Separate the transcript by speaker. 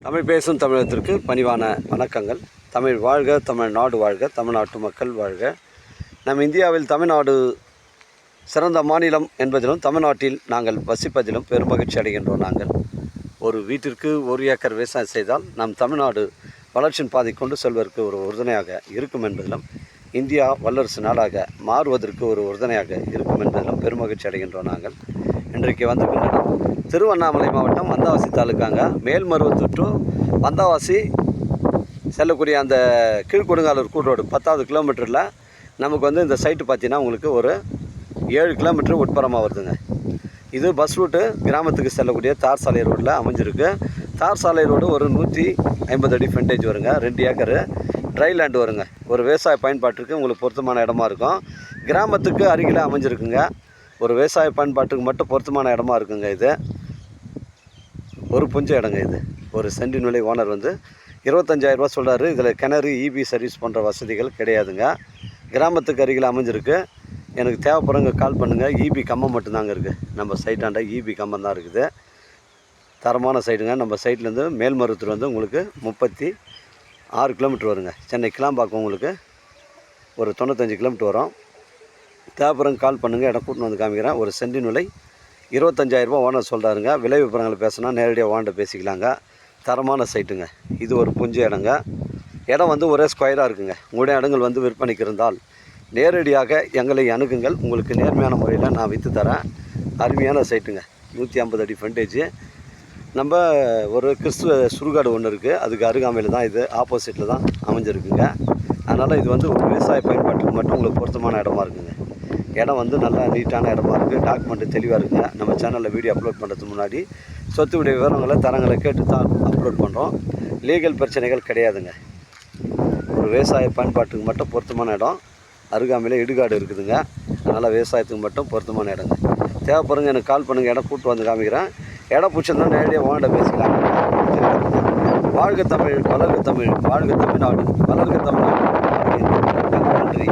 Speaker 1: தமிழ் பேசும் தமிழகத்திற்கு பணிவான வணக்கங்கள். தமிழ் வாழ்க, தமிழ்நாடு வாழ்க, தமிழ்நாட்டு மக்கள் வாழ்க. நம் இந்தியாவில் தமிழ்நாடு சிறந்த மாநிலம் என்பதிலும் தமிழ்நாட்டில் நாங்கள் வசிப்பதிலும் பெருமகிழ்ச்சி அடைகின்றோம். நாங்கள் ஒரு வீட்டிற்கு 1 ஏக்கர் விவசாயம் செய்தால் நம் தமிழ்நாடு வளர்ச்சியின் பாதை கொண்டு செல்வதற்கு ஒரு உறுதுணையாக இருக்கும் என்பதிலும் இந்தியா வல்லரசு நாடாக மாறுவதற்கு ஒரு உறுதுணையாக இருக்கும் என்பதிலும் பெருமகிழ்ச்சி அடைகின்றோம். நாங்கள் இன்றைக்கு வந்திருக்கின்றோம் திருவண்ணாமலை மாவட்டம் வந்தவாசி தாலுக்காங்க. மேல்மருவத்தூர் டு வந்தவாசி செல்லக்கூடிய அந்த கீழ்கொடுங்காலூர் கூட்டோடு 10வது கிலோமீட்டரில் நமக்கு இந்த சைட்டு பார்த்தீங்கன்னா உங்களுக்கு ஒரு 7 கிலோமீட்டர் உட்புறமாக வருதுங்க. இது பஸ் ரூட்டு கிராமத்துக்கு செல்லக்கூடிய தார் சாலை ரோட்டில் அமைஞ்சிருக்கு. தார் சாலை ரோடு ஒரு 150 அடி ஃப்ரண்டேஜ் வருங்க. 2 ஏக்கரு ட்ரை லேண்டு வருங்க. ஒரு விவசாய பயன்பாட்டிற்கு உங்களுக்கு பொருத்தமான இடமா இருக்கும். கிராமத்துக்கு அருகில் அமைஞ்சிருக்குங்க. ஒரு விவசாய பயன்பாட்டுக்கு மட்டும் பொருத்தமான இடமா இருக்குங்க. இது ஒரு புஞ்ச இடங்க. இது ஒரு சென்டின் விலை ஓனர் 25,000 ரூபா சொல்கிறாரு. இதில் கிணறு, இபி சர்வீஸ் போன்ற வசதிகள் கிடையாதுங்க. கிராமத்துக்கு அருகில் அமைஞ்சிருக்கு. எனக்கு தேவைப்படுங்க கால் பண்ணுங்கள். இபி கம்பம் மட்டும்தாங்க இருக்குது. நம்ம சைட்டாண்ட இபி கம்பம் தான் இருக்குது. தரமான சைடுங்க. நம்ம சைட்லேருந்து மேல்மருவத்தூர் உங்களுக்கு 36 கிலோமீட்டர் வருங்க. சென்னை கிளாம்பாக்கம் உங்களுக்கு ஒரு 95 கிலோமீட்டர் வரும். தேவைப்படுங்க கால் பண்ணுங்கள். இடம் கூட்டின்னு காமிக்கிறேன். ஒரு சென்டின் விலை 25,000 ரூபா ஓனர் சொல்கிறாருங்க. விலை விவரங்களை பேசினா நேரடியாக ஓனர்கிட்ட பேசிக்கலாங்க. தரமான சைட்டுங்க. இது ஒரு புஞ்ச இடங்க. இடம் ஒரே ஸ்கொயராக இருக்குங்க. உங்களுடைய இடங்கள் விற்பனைக்கு இருந்தால் நேரடியாக எங்களை அணுகுங்கள். உங்களுக்கு நேர்மையான முறையில் நான் விற்று தரேன். அருமையான சைட்டுங்க. 150 அடி ஃப்ரண்டேஜ். நம்ம ஒரு கிறிஸ்துவ சுடுகாடு ஒன்று இருக்குது. அதுக்கு அருகாமையில் தான் இது ஆப்போசிட்டில் தான் அமைஞ்சிருக்குங்க. அதனால் இது ஒரு விவசாய பயன்பாட்டுக்கு மட்டும் உங்களுக்கு பொருத்தமான இடமா இருக்குங்க. இடம் நல்லா நீட்டான இடமா இருக்குது. டாக்குமெண்ட்டு தெளிவாக இருக்குங்க. நம்ம சேனலில் வீடியோ அப்லோட் பண்ணுறதுக்கு முன்னாடி சொத்துடைய விவரங்களை தரங்களை கேட்டு தான் அப்லோட் பண்ணுறோம். லீகல் பிரச்சனைகள் கிடையாதுங்க. ஒரு விவசாய பயன்பாட்டுக்கு மட்டும் பொருத்தமான இடம். அருகாமையில் இடுகாடு இருக்குதுங்க. அதனால் விவசாயத்துக்கு மட்டும் பொருத்தமான இடங்க. தேவைப்படுங்க எனக்கு கால் பண்ணுங்கள். இடம் கூப்பிட்டு காமிக்கிறேன். இடம் பிடிச்சிருந்தா நேரடியாக ஓனர்கிட்ட பேசிக்கலாம். வாழ்க தமிழ், வளர்க தமிழ், வாழ்க தமிழ்நாடு, வளர்க தமிழ்நாடு. நன்றி.